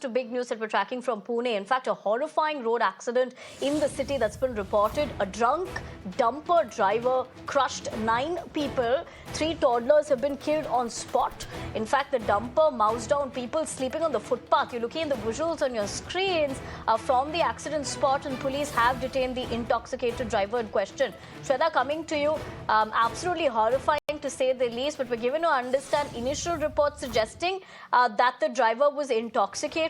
To big news that we're tracking from Pune. In fact, a horrifying road accident in the city that's been reported. A drunk dumper driver crushed 9 people. 3 toddlers have been killed on spot. In fact, the dumper moused down people sleeping on the footpath. You're looking at the visuals on your screens from the accident spot, and police have detained the intoxicated driver in question. Shweta, coming to you, absolutely horrifying to say the least, but we're given to understand initial reports suggesting that the driver was intoxicated.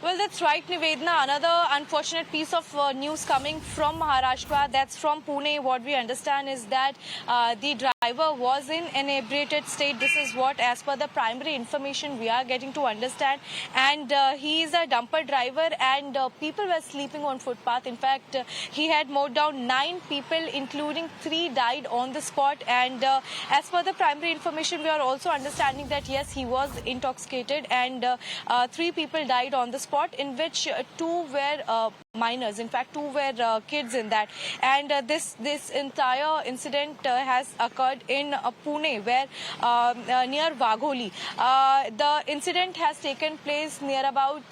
Well, that's right, Nivedana. Another unfortunate piece of news coming from Maharashtra, that's from Pune. What we understand is that the driver was in inebriated state. This is what, as per the primary information, we are getting to understand. And he is a dumper driver, and people were sleeping on footpath. In fact, he had mowed down 9 people, including 3 died on the spot. And as per the primary information, we are also understanding that, yes, he was intoxicated, and 3 people died on the spot, in which 2 were minors. In fact, 2 were kids in that. And this entire incident has occurred in Pune, where near Wagholi. The incident has taken place near about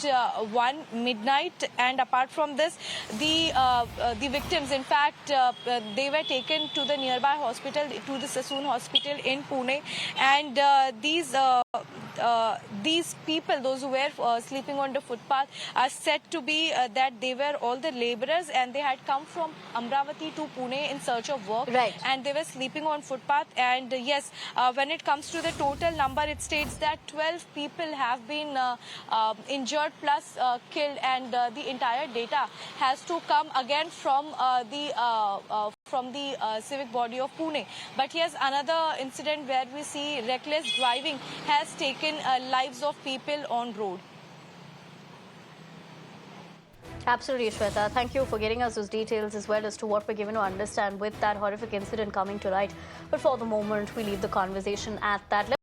1 midnight, and apart from this, the victims, in fact, they were taken to the nearby hospital, to the Sassoon Hospital in Pune, and these people, those who were sleeping on the footpath, are said to be that they were all the laborers, and they had come from Amravati to Pune in search of work. Right. And they were sleeping on footpath. And yes, when it comes to the total number, it states that 12 people have been injured plus killed, and the entire data has to come again from the civic body of Pune. But here's another incident where we see reckless driving has taken lives of people on road. Absolutely, Shweta. Thank you for getting us those details as well as to what we're given to understand with that horrific incident coming to light. But for the moment, we leave the conversation at that.